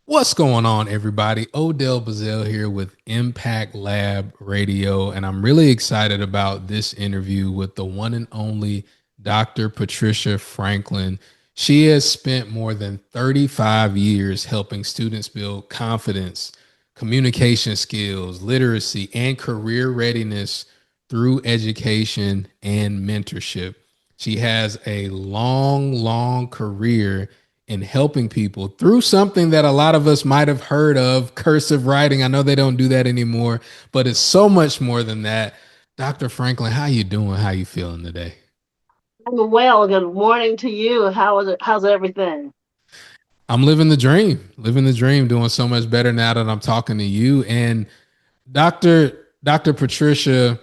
What's going on, everybody? Odell Bazell here with Impact Lab Radio, and I'm really excited about this interview with the one and only Dr. Patricia Franklin. She has spent more than 35 years helping students build confidence, communication skills, literacy, and career readiness through education and mentorship. She has a long career in helping people through something that a lot of us might have heard of, cursive writing. I know they don't do that anymore, but it's so much more than that. Dr. Franklin, how you doing? How you feeling today? I'm well. Good morning to you. How is it? How's everything? I'm living the dream, doing so much better now that I'm talking to you. And Dr. Patricia,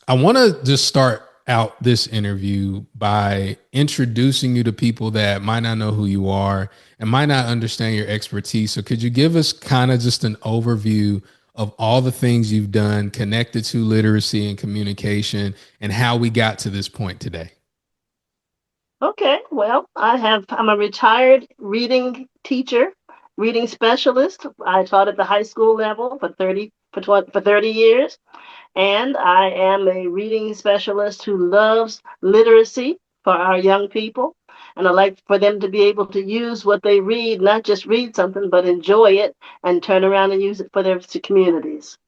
I want to just start out this interview by introducing you to people that might not know who you are and might not understand your expertise. So, could you give us kind of just an overview of all the things you've done connected to literacy and communication and how we got to this point today? Okay. Well, I'm a retired reading teacher, reading specialist. I taught at the high school level for 30 years, and I am a reading specialist who loves literacy for our young people. And I like for them to be able to use what they read, not just read something, but enjoy it and turn around and use it for their communities.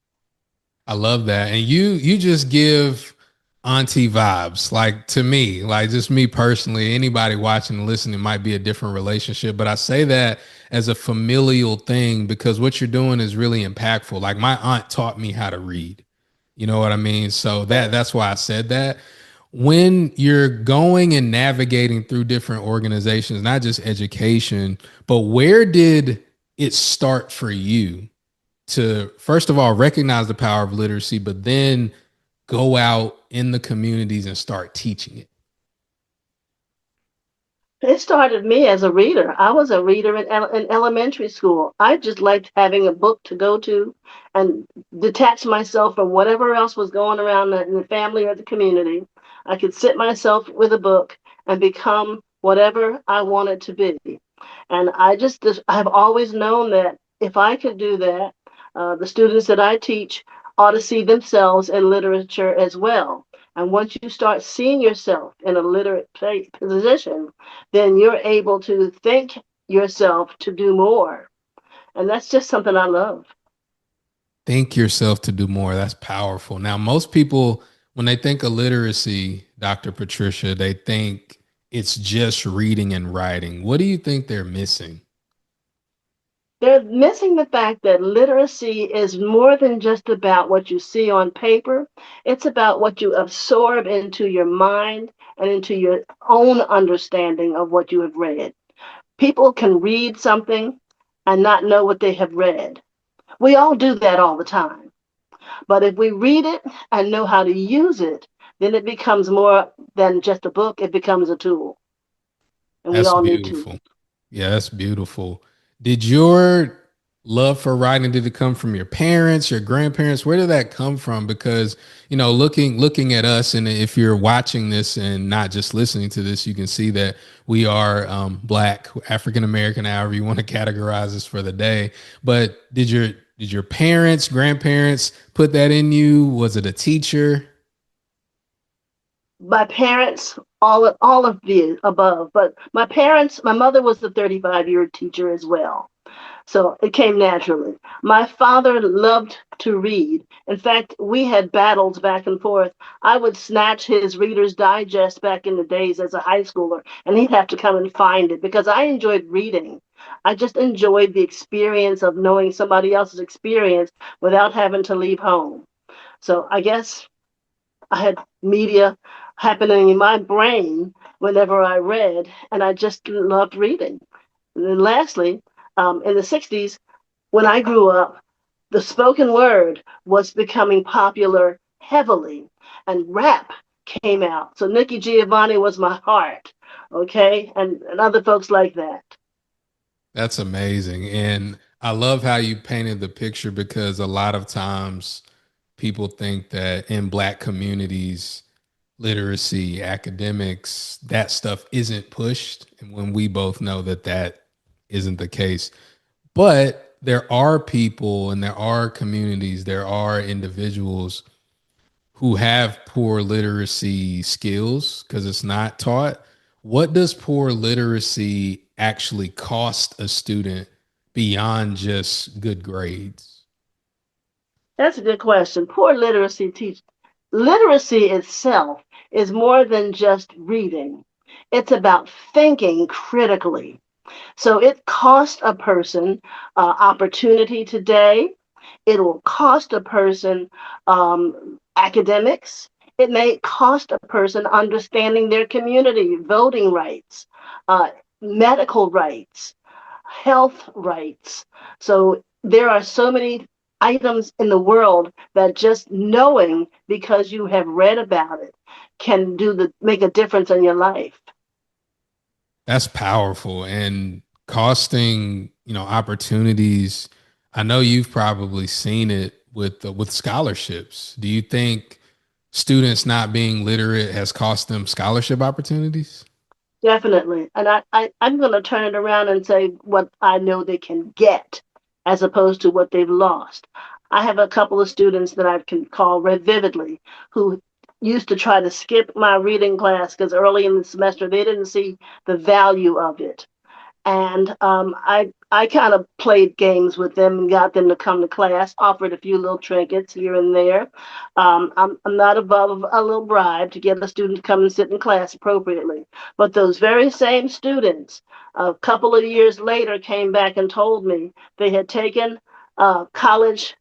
I love that. And you just give auntie vibes. Like to me, like just me personally, anybody watching and listening might be a different relationship, but I say that as a familial thing because what you're doing is really impactful. Like my aunt taught me how to read. You know what I mean? So that's why I said that. When you're going and navigating through different organizations, not just education, but where did it start for you to first of all recognize the power of literacy, but then go out in the communities and start teaching it? It started me as a reader. I was a reader in elementary school. I just liked having a book to go to and detach myself from whatever else was going around in the family or the community. I could sit myself with a book and become whatever I wanted to be. And I've always known that if I could do that, the students that I teach ought to see themselves in literature as well. And once you start seeing yourself in a literate position, then you're able to think yourself to do more. And that's just something I love. Think yourself to do more. That's powerful. Now, most people, when they think of literacy, Dr. Patricia, they think it's just reading and writing. What do you think they're missing? They're missing the fact that literacy is more than just about what you see on paper. It's about what you absorb into your mind and into your own understanding of what you have read. People can read something and not know what they have read. We all do that all the time. But if we read it and know how to use it, then it becomes more than just a book, it becomes a tool. And we That's all need tools. beautiful. Yeah, that's beautiful. Did your love for writing, did it come from your parents, your grandparents? Where did that come from? Because, looking at us, and if you're watching this and not just listening to this, you can see that we are black, African American, however you want to categorize us for the day. But did your parents, grandparents put that in you? Was it a teacher? My parents, all of the above, but my mother was the 35-year teacher as well. So it came naturally. My father loved to read. In fact, we had battles back and forth. I would snatch his Reader's Digest back in the days as a high schooler, and he'd have to come and find it because I enjoyed reading. I just enjoyed the experience of knowing somebody else's experience without having to leave home. So I guess I had media happening in my brain whenever I read, and I just loved reading. And then lastly, in the 60s, when I grew up, the spoken word was becoming popular heavily, and rap came out. So Nikki Giovanni was my heart, okay, and other folks like that. That's amazing. And I love how you painted the picture because a lot of times people think that in black communities, literacy, academics, that stuff isn't pushed. And when we both know that that isn't the case. But there are people and there are communities, there are individuals who have poor literacy skills because it's not taught. What does poor literacy actually cost a student beyond just good grades? That's a good question. Poor literacy teach literacy itself is more than just reading. It's about thinking critically. So it costs a person opportunity today. It will cost a person academics. It may cost a person understanding their community, voting rights, uh, medical rights, health rights. So there are so many items in the world that just knowing because you have read about it can make a difference in your life. That's powerful and costing, opportunities. I know you've probably seen it with scholarships. Do you think students not being literate has cost them scholarship opportunities? Definitely. And I'm going to turn it around and say what I know they can get as opposed to what they've lost. I have a couple of students that I can call Red Vividly who used to try to skip my reading class because early in the semester they didn't see the value of it. And I kind of played games with them and got them to come to class, offered a few little trinkets here and there. I'm not above a little bribe to get a student to come and sit in class appropriately. But those very same students, a couple of years later, came back and told me they had taken a college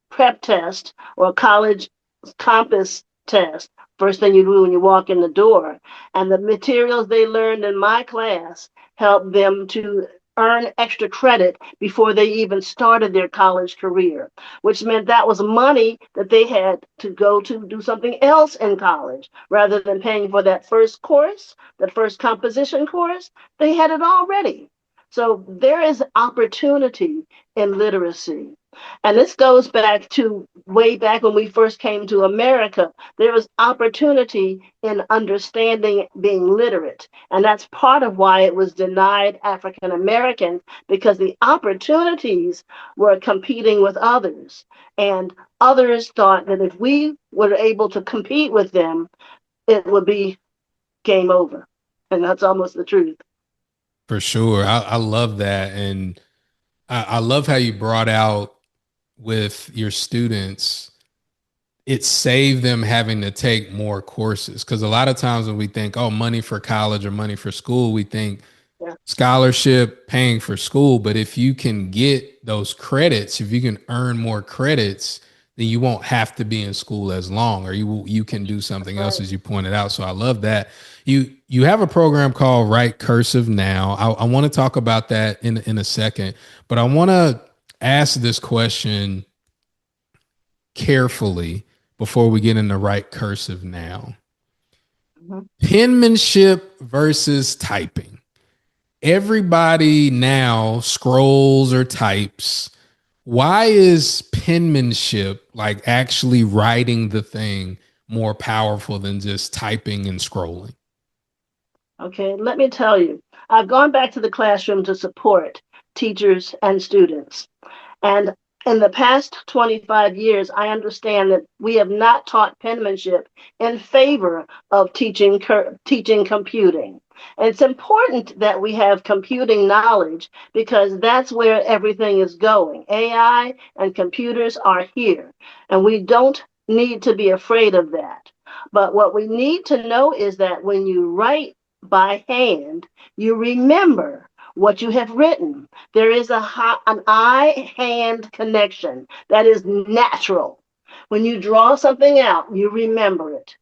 prep test or a college compass test. First thing you do when you walk in the door. And the materials they learned in my class help them to earn extra credit before they even started their college career, which meant that was money that they had to go to do something else in college rather than paying for that first course, that first composition course. They had it already. So there is opportunity in literacy. And this goes back to way back when we first came to America. There was opportunity in understanding being literate. And that's part of why it was denied African Americans because the opportunities were competing with others. And others thought that if we were able to compete with them, it would be game over. And that's almost the truth. For sure. I love that. And I love how you brought out with your students, it saved them having to take more courses. Because a lot of times when we think, oh, money for college or money for school, we think Yeah, scholarship, paying for school. But if you can get those credits, if you can earn more credits, then you won't have to be in school as long, or you can do that's something else, right. as you pointed out. So I love that. You have a program called Write Cursive now. I want to talk about that in a second, but I want to ask this question carefully before we get into Write Cursive now. Mhm. Penmanship versus typing. Everybody now scrolls or types. Why is penmanship, like actually writing the thing, more powerful than just typing and scrolling? Okay, let me tell you, I've gone back to the classroom to support teachers and students. And in the past 25 years, I understand that we have not taught penmanship in favor of teaching computing. And it's important that we have computing knowledge because that's where everything is going. AI and computers are here, and we don't need to be afraid of that. But what we need to know is that when you write by hand, you remember what you have written. There is an eye hand connection that is natural. When you draw something out, you remember it.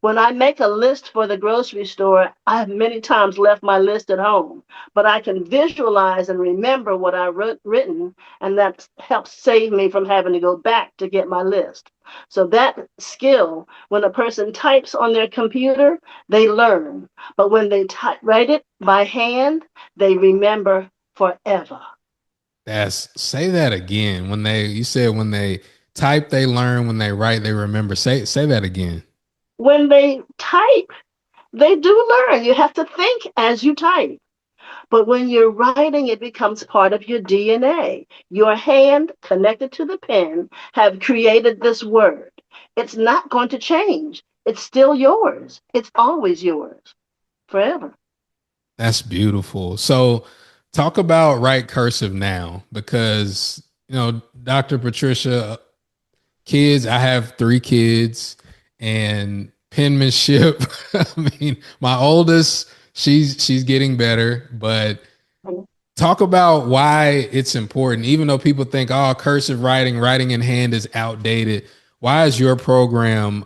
When I make a list for the grocery store, I have many times left my list at home, but I can visualize and remember what I written, and that helps save me from having to go back to get my list. So that skill, when a person types on their computer, they learn. But when they write it by hand, they remember forever. That's say that again. When they you said when they type they learn, when they write they remember. Say that again. When they type, they do learn. You have to think as you type. But when you're writing, it becomes part of your DNA. Your hand connected to the pen have created this word. It's not going to change. It's still yours. It's always yours forever. That's beautiful. So, talk about Write Cursive now, because Dr. Patricia, kids. I have three kids, and penmanship. I mean, my oldest, she's getting better, but talk about why it's important. Even though people think, oh, cursive writing, writing in hand is outdated. Why is your program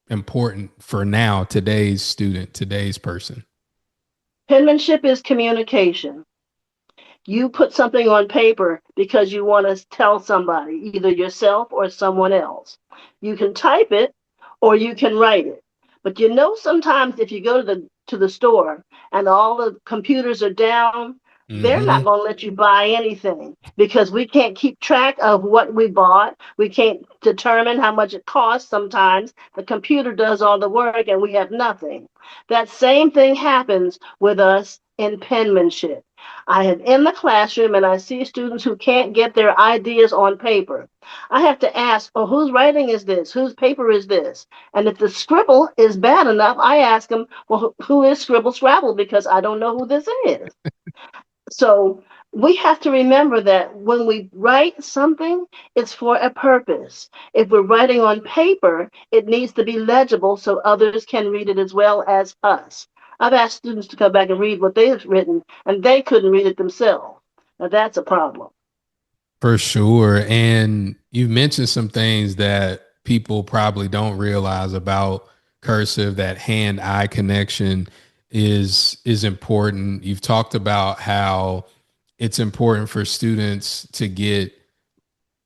important for now, today's student, today's person? Penmanship is communication. You put something on paper because you want to tell somebody, either yourself or someone else. You can type it or you can write it. But sometimes if you go to the store and all the computers are down, they're not Hmm. going to let you buy anything because we can't keep track of what we bought. We can't determine how much it costs sometimes. The computer does all the work and we have nothing. That same thing happens with us in penmanship. I am in the classroom and I see students who can't get their ideas on paper. I have to ask, oh, whose writing is this? Whose paper is this? And if the scribble is bad enough, I ask them, well, who is Scribble Scrabble? Because I don't know who this is. So we have to remember that when we write something, it's for a purpose. If we're writing on paper, it needs to be legible so others can read it as well as us. I've asked students to come back and read what they've written, and they couldn't read it themselves. Now that's a problem. For sure. And you mentioned some things that people probably don't realize about cursive, that hand-eye connection is important. You've talked about how it's important for students to get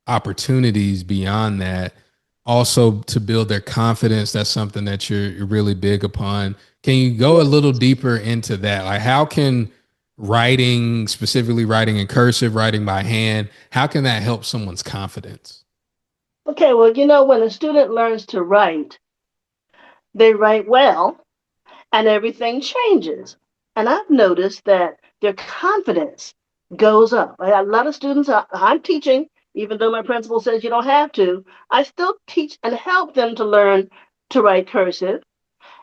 opportunities beyond that. Also to build their confidence. That's something that you're really big upon. Can you go a little Yes. deeper into that? Like, how can writing, specifically writing in cursive, writing by hand, how can that help someone's confidence? Okay, well, when a student learns to write, they write well, and everything changes. And I've noticed that their confidence goes up. I have a lot of students I'm teaching, even though my principal says you don't have to, I still teach and help them to learn to write cursive.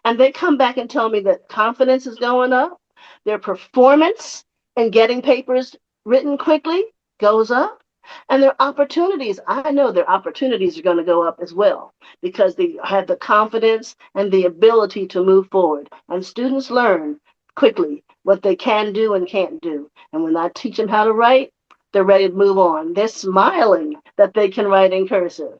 And they come back and tell me that confidence is going up, their performance in getting papers written quickly goes up, and their opportunities, I know their opportunities are going to go up as well because they have the confidence and the ability to move forward. And students learn quickly what they can do and can't do. And when I teach them how to write, they're ready to move on. They're smiling that they can write in cursive.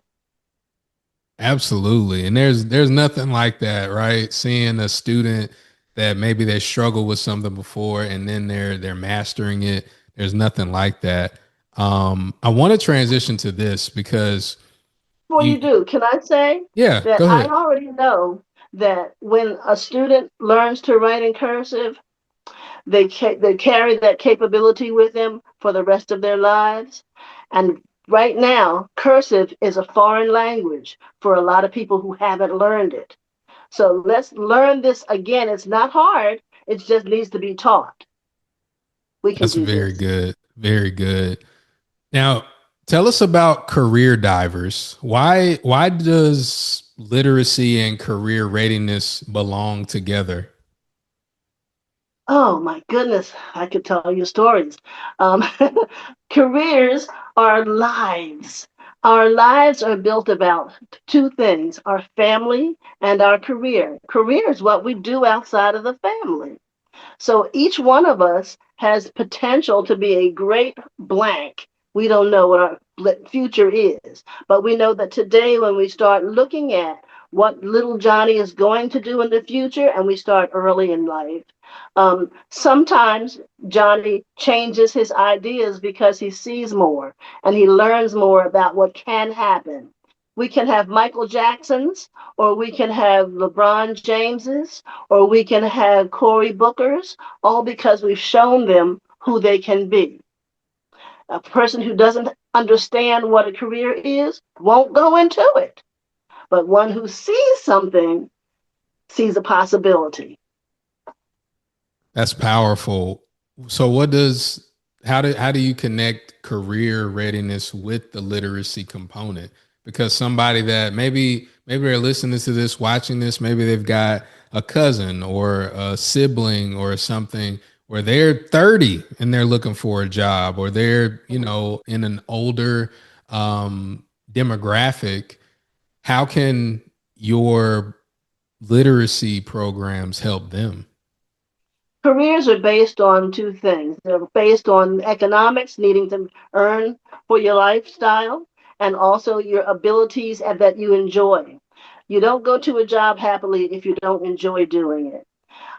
Absolutely. And there's nothing like that, right? Seeing a student that maybe they struggled with something before and then they're mastering it. There's nothing like that. I want to transition to this because Before you you do, can I say yeah, that go I ahead. already know that when a student learns to write in cursive, they carry that capability with them for the rest of their lives. And right now, cursive is a foreign language for a lot of people who haven't learned it. So let's learn this again. It's not hard. It just needs to be taught. We can That's do very this. good. Very good. Now, tell us about career divers. Why does literacy and career readiness belong together? Oh my goodness, I could tell you stories. Um, careers are lives. Our lives are built about two things, our family and our career. Career is what we do outside of the family. So each one of us has potential to be a great blank. We don't know what our future is, but we know that today, when we start looking at what little Johnny is going to do in the future, and we start early in life, sometimes Johnny changes his ideas because he sees more and he learns more about what can happen. We can have Michael Jacksons, or we can have LeBron Jameses, or we can have Cory Booker's, all because we've shown them who they can be. A person who doesn't understand what a career is won't go into it, but one who sees something sees a possibility. That's powerful. So how do you connect career readiness with the literacy component? Because somebody that maybe they're listening to this, watching this, maybe they've got a cousin or a sibling or something where they're 30 and they're looking for a job, or they're, in an older demographic. How can your literacy programs help them? Careers are based on two things. They're based on economics, needing to earn for your lifestyle, and also your abilities and that you enjoy. You don't go to a job happily if you don't enjoy doing it.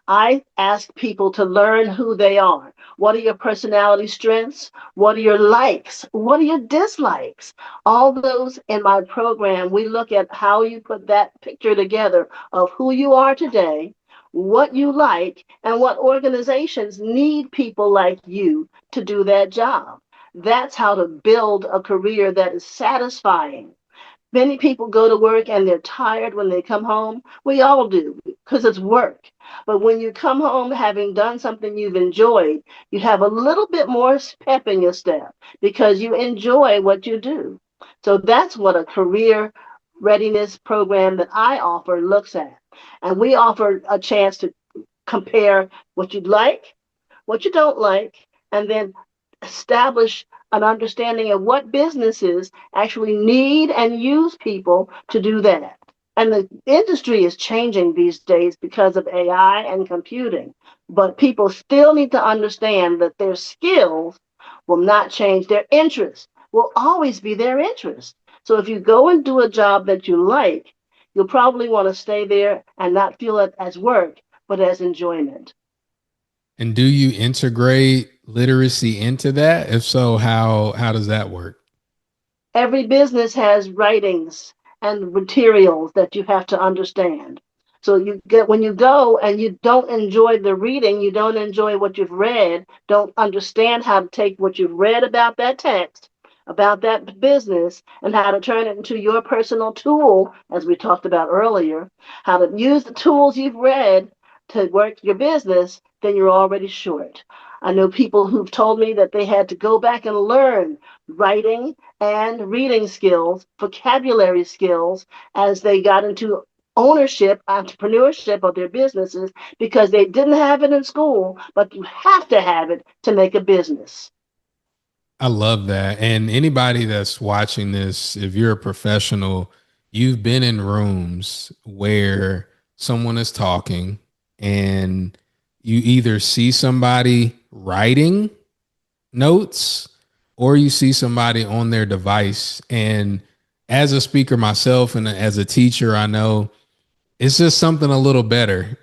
I ask people to learn who they are. What are your personality strengths? What are your likes? What are your dislikes? All those in my program, we look at how you put that picture together of who you are today, what you like, and what organizations need people like you to do that job. That's how to build a career that is satisfying. Many people go to work and they're tired when they come home. We all do because it's work. But when you come home having done something you've enjoyed, you have a little bit more pep in your step because you enjoy what you do. So that's what a career readiness program that I offer looks at. And we offer a chance to compare what you'd like, what you don't like, and then establish an understanding of what businesses actually need and use people to do that. And the industry is changing these days because of AI and computing. But people still need to understand that their skills will not change. Their interest will always be their interest. So if you go and do a job that you like, you'll probably want to stay there and not feel it as work, but as enjoyment. And do you integrate literacy into that? If so, how does that work? Every business has writings and materials that you have to understand. So you get when you go and you don't enjoy the reading, you don't enjoy what you've read, don't understand how to take what you've read about that text, about that business, and how to turn it into your personal tool, as we talked about earlier, how to use the tools you've read to work your business, then you're already short. I know people who've told me that they had to go back and learn writing and reading skills, vocabulary skills, as they got into ownership, entrepreneurship of their businesses because they didn't have it in school, but you have to have it to make a business. I love that. And anybody that's watching this, if you're a professional, you've been in rooms where someone is talking and you either see somebody writing notes or you see somebody on their device. And as a speaker myself and as a teacher, I know it's just something a little better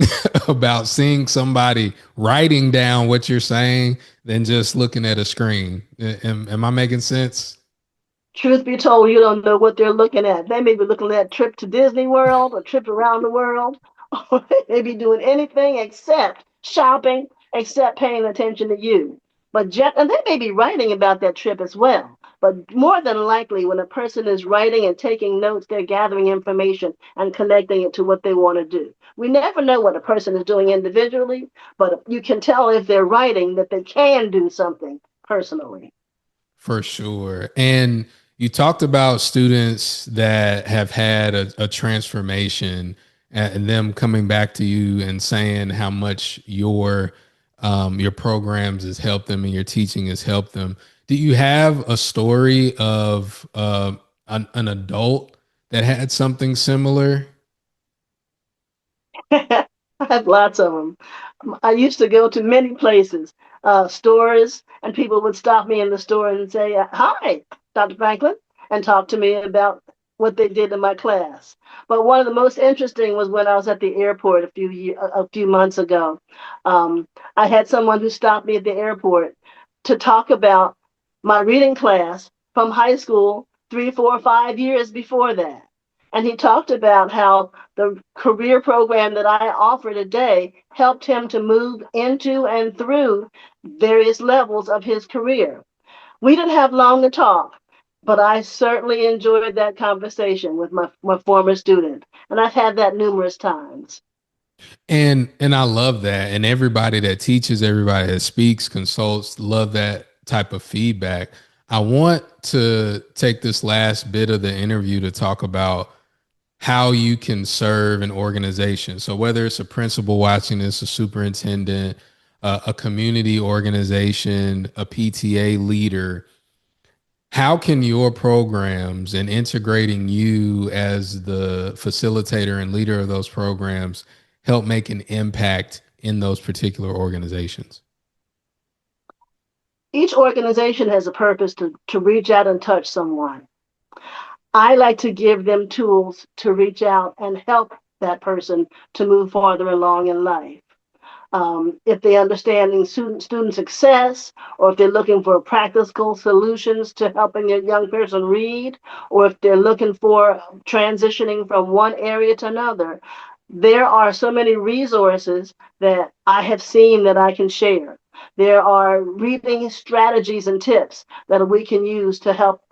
about seeing somebody writing down what you're saying than just looking at a screen. Am I making sense? Truth be told, you don't know what they're looking at. They may be looking at a trip to Disney World, a trip around the world, or they may be doing anything except shopping, except paying attention to you. And they may be writing about that trip as well. But more than likely, when a person is writing and taking notes, they're gathering information and connecting it to what they want to do. We never know what a person is doing individually, but you can tell if they're writing that they can do something personally. For sure. And you talked about students that have had a transformation and them coming back to you and saying how much your programs has helped them and your teaching has helped them. Do you have a story of an adult that had something similar? I have lots of them. I used to go to many places, stores, and people would stop me in the store and say, "Hi, Dr. Franklin," and talk to me about what they did in my class. But one of the most interesting was when I was at the airport a few months ago. I had someone who stopped me at the airport to talk about my reading class from high school 3, 4, 5 years before that. And he talked about how the career program that I offer today helped him to move into and through various levels of his career. We didn't have long to talk, but I certainly enjoyed that conversation with my former student. And I've had that numerous times. And I love that. And everybody that teaches, everybody that speaks, consults, love that type of feedback. I want to take this last bit of the interview to talk about how you can serve an organization. So whether it's a principal watching this, a superintendent, a community organization, a PTA leader, how can your programs and integrating you as the facilitator and leader of those programs help make an impact in those particular organizations? Each organization has a purpose to reach out and touch someone. I like to give them tools to reach out and help that person to move farther along in life. If they're understanding student success, or if they're looking for practical solutions to helping a young person read, or if they're looking for transitioning from one area to another, there are so many resources that I have seen that I can share. There are reading strategies and tips that we can use to help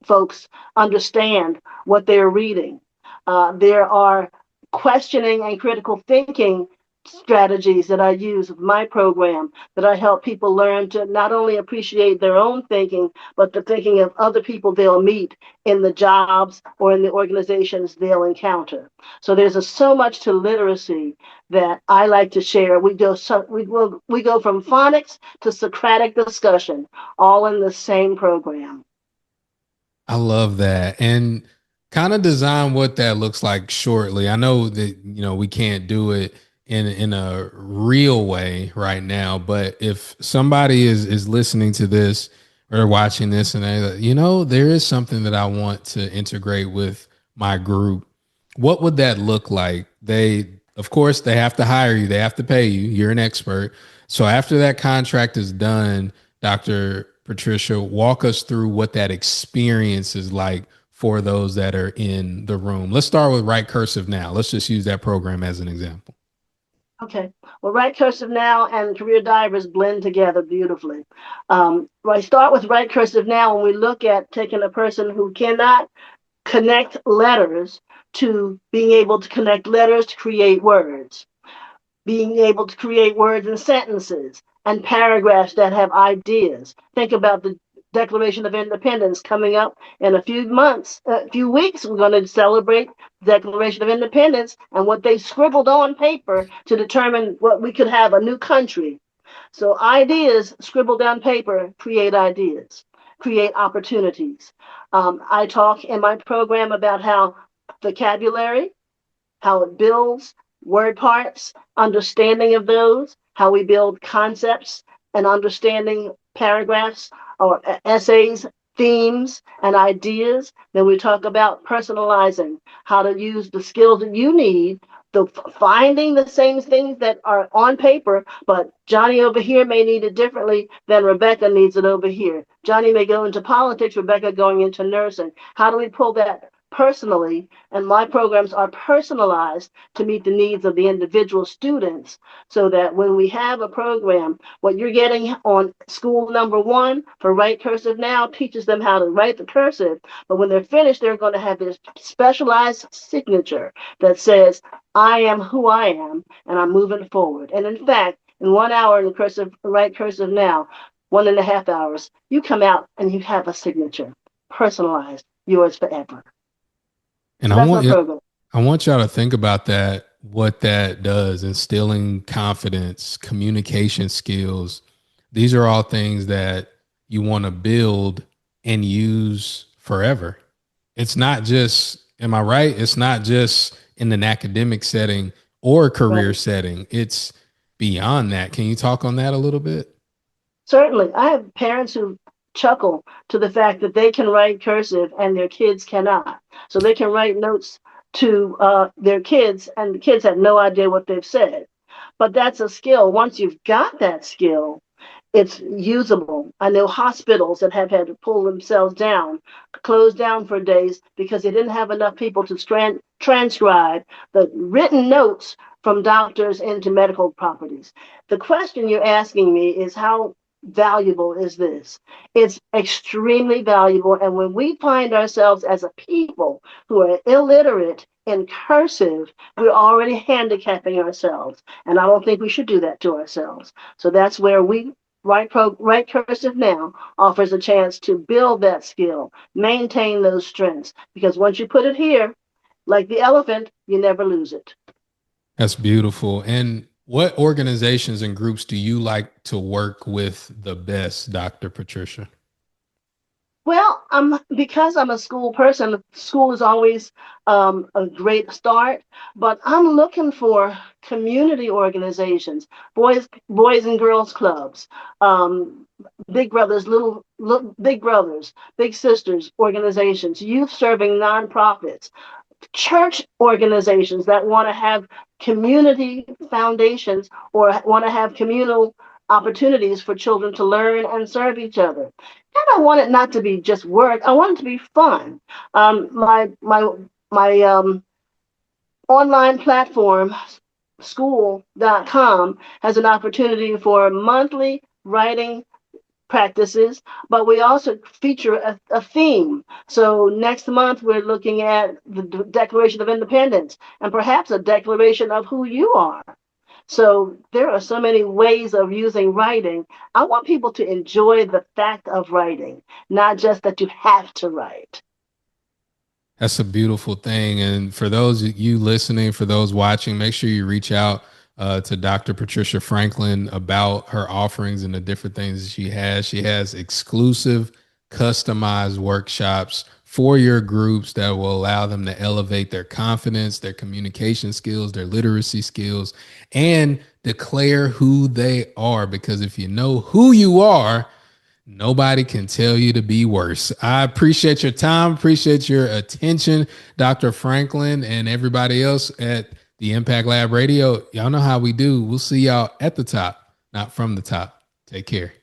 folks understand what they're reading. There are questioning and critical thinking strategies that I use with my program that I help people learn to not only appreciate their own thinking, but the thinking of other people they'll meet in the jobs or in the organizations they'll encounter. So there's so much to literacy that I like to share. We go from phonics to Socratic discussion, all in the same program. I love that. And kind of design what that looks like shortly. I know that, we can't do it in a real way right now, but if somebody is listening to this or watching this and they, there is something that I want to integrate with my group, what would that look like? Of course, they have to hire you, they have to pay you. You're an expert. So after that contract is done, Dr. Patricia, walk us through what that experience is like for those that are in the room. Let's start with Write Cursive now. Let's just use that program as an example. Okay. Well, Write Cursive Now and Career Divers blend together beautifully. I start with Write Cursive Now when we look at taking a person who cannot connect letters to being able to connect letters to create words, being able to create words and sentences and paragraphs that have ideas. Think about the Declaration of Independence coming up in a few months, a few weeks. We're going to celebrate the Declaration of Independence and what they scribbled on paper to determine what we could have a new country. So ideas scribbled down paper create ideas, create opportunities. I talk in my program about how vocabulary, how it builds word parts, understanding of those, how we build concepts and understanding paragraphs or essays, themes, and ideas. Then we talk about personalizing, how to use the skills that you need. The finding the same things that are on paper, but Johnny over here may need it differently than Rebecca needs it over here. Johnny may go into politics, Rebecca going into nursing. How do we pull that personally? And my programs are personalized to meet the needs of the individual students, so that when we have a program, what you're getting on school number one for Write Cursive Now teaches them how to write the cursive. But when they're finished, they're going to have this specialized signature that says, I am who I am, and I'm moving forward. And in fact, in 1 hour in cursive, Write Cursive Now, 1.5 hours, you come out and you have a signature, personalized, yours forever. And So that's my program. I want y'all to think about that, what that does, instilling confidence, communication skills. These are all things that you want to build and use forever. It's not just, am I right? It's not just in an academic setting or career Right. setting. It's beyond that. Can you talk on that a little bit? Certainly, I have parents who chuckle to the fact that they can write cursive and their kids cannot. So they can write notes to their kids, and the kids have no idea what they've said. But that's a skill. Once you've got that skill, it's usable. I know hospitals that have had to pull themselves down, close down for days because they didn't have enough people to transcribe the written notes from doctors into medical properties. The question you're asking me is, how valuable is this? It's extremely valuable. And when we find ourselves as a people who are illiterate in cursive, we're already handicapping ourselves. And I don't think we should do that to ourselves. So that's where Write Cursive now offers a chance to build that skill, maintain those strengths. Because once you put it here, like the elephant, you never lose it. That's beautiful. And what organizations and groups do you like to work with the best, Dr. Patricia? Well, because I'm a school person. School is always a great start, but I'm looking for community organizations, boys and girls clubs, um, big brothers, big brothers, big sisters organizations, youth serving nonprofits, church organizations that want to have community foundations or want to have communal opportunities for children to learn and serve each other. And I want it not to be just work. I want it to be fun. My online platform, school.com, has an opportunity for monthly writing practices, but we also feature a theme. So next month, we're looking at the Declaration of Independence and perhaps a declaration of who you are. So there are so many ways of using writing. I want people to enjoy the fact of writing, not just that you have to write. That's a beautiful thing. And for those of you listening, for those watching, make sure you reach out to Dr. Patricia Franklin about her offerings and the different things that she has. She has exclusive, customized workshops for your groups that will allow them to elevate their confidence, their communication skills, their literacy skills, and declare who they are. Because if you know who you are, nobody can tell you to be worse. I appreciate your time, appreciate your attention, Dr. Franklin, and everybody else at the Impact Lab Radio. Y'all know how we do. We'll see y'all at the top, not from the top. Take care.